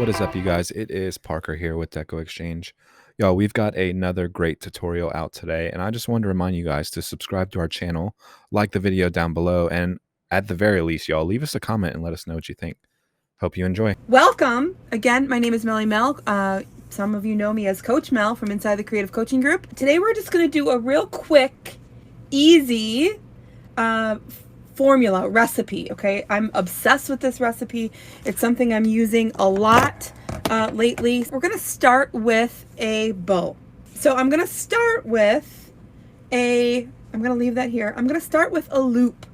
What is up, you guys? It is Parker here with DecoExchange. Y'all, we've got another great tutorial out today, and I just wanted to remind you guys to subscribe to our channel, like the video down below, and at the very least, y'all, leave us a comment and let us know what you think. Hope you enjoy. Welcome. Again, my name is Melly Mel. Some of you know me as Coach Mel from inside the Creative Coaching Group. Today we're just going to do a real quick, easy formula recipe, okay? I'm obsessed with this recipe. It's something I'm using a lot lately. We're going to start with a bow. So I'm going to start with I'm going to leave that here. I'm going to start with a loop.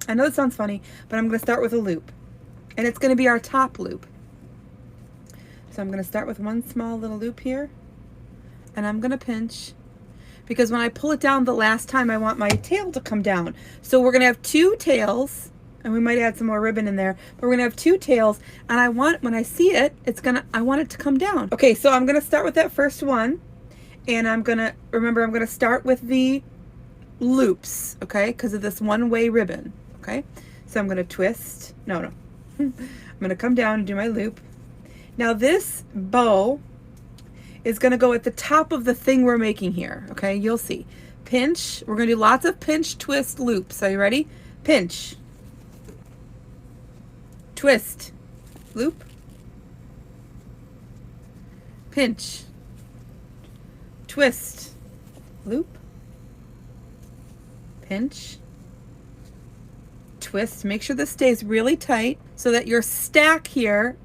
I know it sounds funny, but I'm going to start with a loop. And it's going to be our top loop. So I'm going to start with one small little loop here. And I'm going to pinch. Because when I pull it down the last time, I want my tail to come down. So we're going to have two tails. And we might add some more ribbon in there. But we're going to have two tails. And I want, when I see it, I want it to come down. Okay, so I'm going to start with that first one. And I'm going to, remember, I'm going to start with the loops. Okay, because of this one-way ribbon. Okay, so I'm going to twist. No. I'm going to come down and do my loop. Now this bow is going to go at the top of the thing we're making here. Okay, you'll see. Pinch. We're going to do lots of pinch, twist, loops. Are you ready? Pinch. Twist. Loop. Pinch. Twist. Loop. Pinch. Twist. Make sure this stays really tight so that your stack here,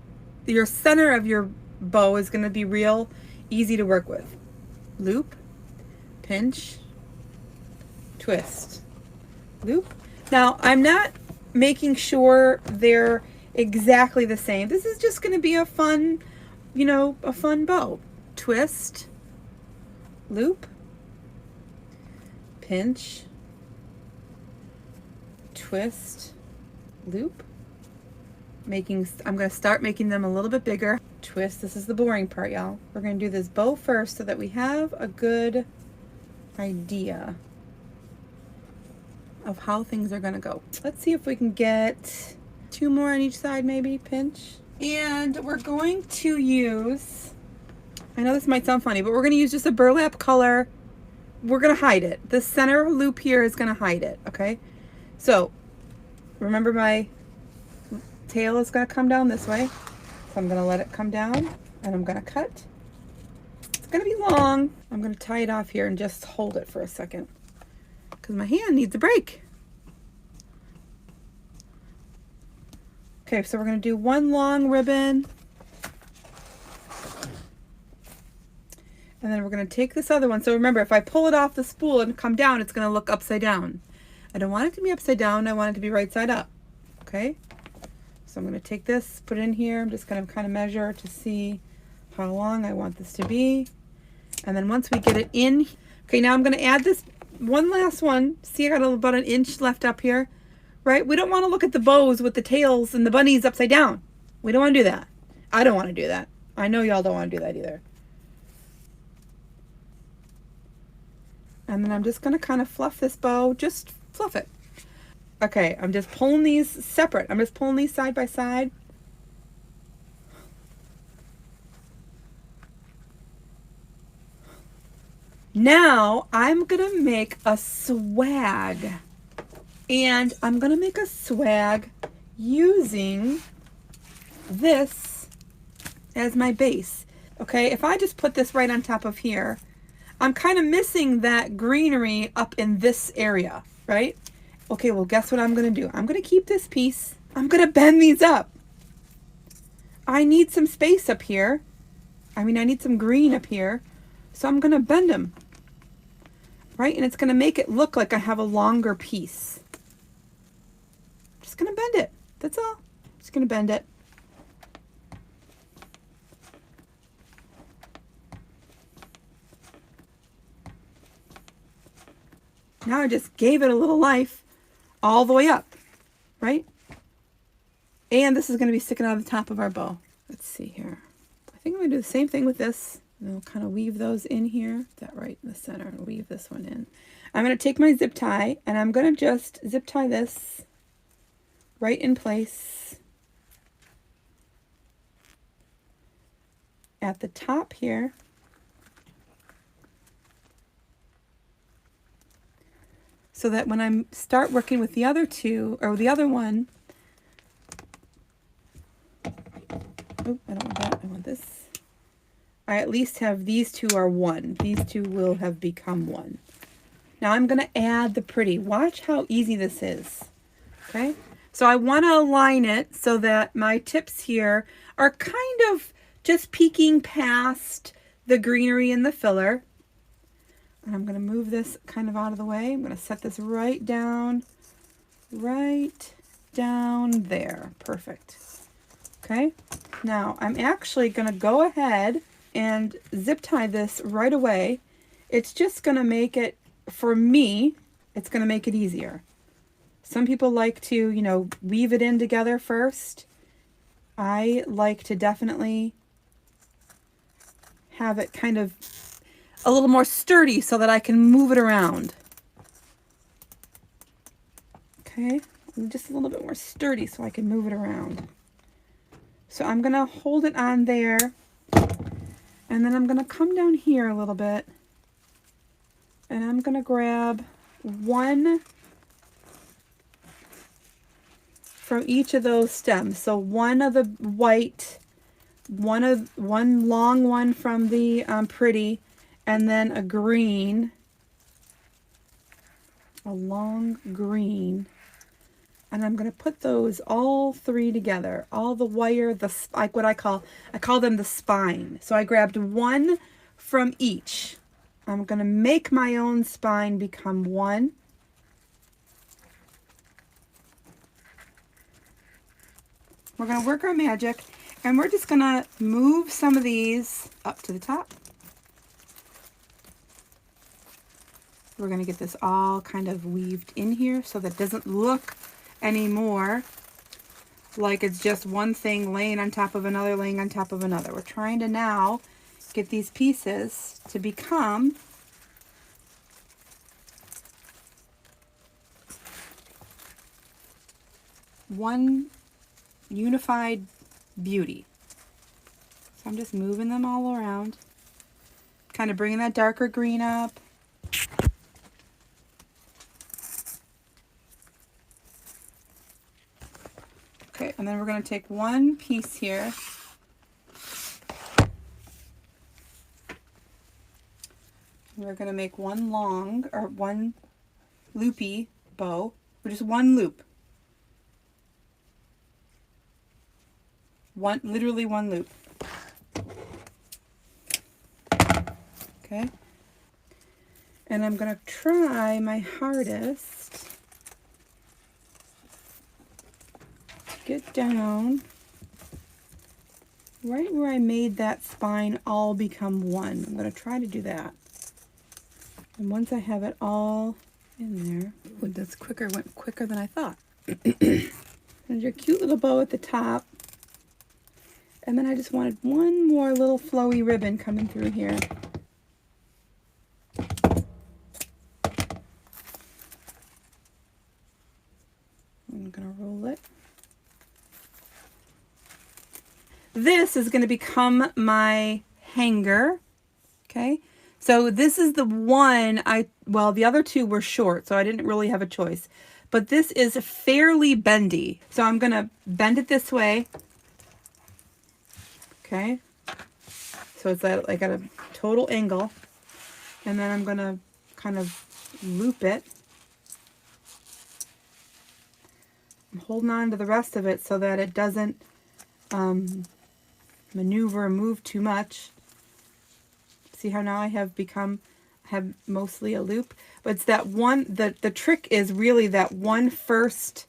your center of your bow, is going to be real easy to work with. Loop, pinch, twist, loop. Now I'm not making sure they're exactly the same. This is just going to be a fun, a fun bow. Twist, loop, pinch, twist, loop. I'm going to start making them a little bit bigger. Twist. This is the boring part, y'all. We're going to do this bow first so that we have a good idea of how things are going to go. Let's see if we can get two more on each side, maybe. Pinch. And we're going to use, I know this might sound funny, but we're going to use just a burlap color. We're going to hide it. The center loop here is going to hide it, okay? So, remember my tail is going to come down this way. So I'm going to let it come down and I'm going to cut. It's going to be long. I'm going to tie it off here and just hold it for a second because my hand needs a break. Okay, so we're going to do one long ribbon. And then we're going to take this other one. So remember, if I pull it off the spool and come down, it's going to look upside down. I don't want it to be upside down. I want it to be right side up. Okay? So I'm going to take this, put it in here. I'm just going to kind of measure to see how long I want this to be. And then once we get it in, okay, now I'm going to add this one last one. See, I got about an inch left up here, right? We don't want to look at the bows with the tails and the bunnies upside down. We don't want to do that. I don't want to do that. I know y'all don't want to do that either. And then I'm just going to kind of fluff this bow, just fluff it. Okay, I'm just pulling these separate. I'm just pulling these side by side. Now I'm going to make a swag. And I'm going to make a swag using this as my base. Okay, if I just put this right on top of here, I'm kind of missing that greenery up in this area, right? Okay, well, guess what I'm going to do? I'm going to keep this piece. I'm going to bend these up. I need some space up here. I need some green up here. So I'm going to bend them. Right? And it's going to make it look like I have a longer piece. Just going to bend it. That's all. Just going to bend it. Now I just gave it a little life. All the way up, right? And this is going to be sticking out of the top of our bow. Let's see here. I think I'm going to do the same thing with this. And we'll kind of weave those in here. That right in the center. And weave this one in. I'm going to take my zip tie and I'm going to just zip tie this right in place. at the top here. So that when I start working with the other two, or the other one, oh, I don't want that, I want this. I at least have these two are one. These two will have become one. Now I'm going to add the pretty. Watch how easy this is. Okay, so I want to align it so that my tips here are kind of just peeking past the greenery and the filler. And I'm going to move this kind of out of the way. I'm going to set this right down there. Perfect. Okay, now I'm actually going to go ahead and zip tie this right away. It's just going to make it, for me, it's going to make it easier. Some people like to, you know, weave it in together first. I like to definitely have it kind of a little more sturdy so that I can move it around. Okay, just a little bit more sturdy so I can move it around. So I'm going to hold it on there, and then I'm going to come down here a little bit, and I'm going to grab one from each of those stems. So one of the white, one long one from the pretty, and then a green, a long green. And I'm going to put those all three together, all the wire, like what I call them the spine. So I grabbed one from each. I'm going to make my own spine become one. We're going to work our magic, and we're just going to move some of these up to the top. We're going to get this all kind of weaved in here so that it doesn't look anymore like it's just one thing laying on top of another, laying on top of another. We're trying to now get these pieces to become one unified beauty. So I'm just moving them all around, kind of bringing that darker green up. Okay, and then we're going to take one piece here. We're going to make one long, or one loopy bow, or just one loop. Literally one loop. Okay. And I'm going to try my hardest to get down right where I made that spine all become one. I'm going to try to do that. And once I have it all in there, ooh, this went quicker than I thought. There's your cute little bow at the top. And then I just wanted one more little flowy ribbon coming through here. I'm going to roll it. This is going to become my hanger. Okay. So this is the one well, the other two were short, so I didn't really have a choice. But this is fairly bendy. So I'm going to bend it this way. Okay. So it's like at a total angle. And then I'm going to kind of loop it. I'm holding on to the rest of it so that it doesn't maneuver or move too much. See how now I have mostly a loop, but it's that one, the trick is really that one first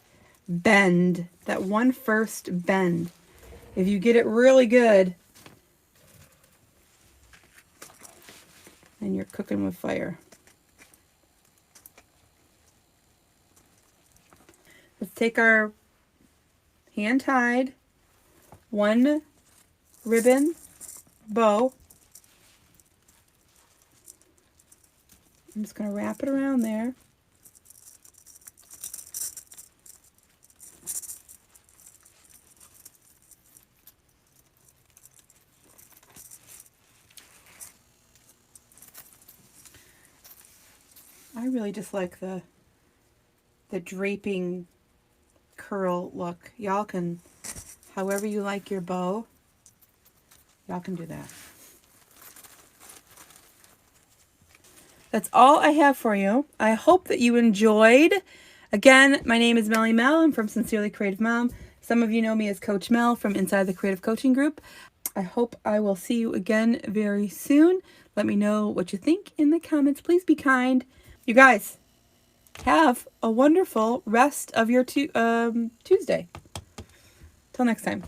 bend, If you get it really good, then you're cooking with fire. Let's take our hand-tied one ribbon bow. I'm just going to wrap it around there. I really just like the draping curl look. Y'all can, however you like your bow, y'all can do that. That's all I have for you. I hope that you enjoyed. Again, my name is Melly Mel. I'm from Sincerely Creative Mom. Some of you know me as Coach Mel from inside the Creative Coaching Group. I hope I will see you again very soon. Let me know what you think in the comments. Please be kind. You guys, have a wonderful rest of your Tuesday. Till next time.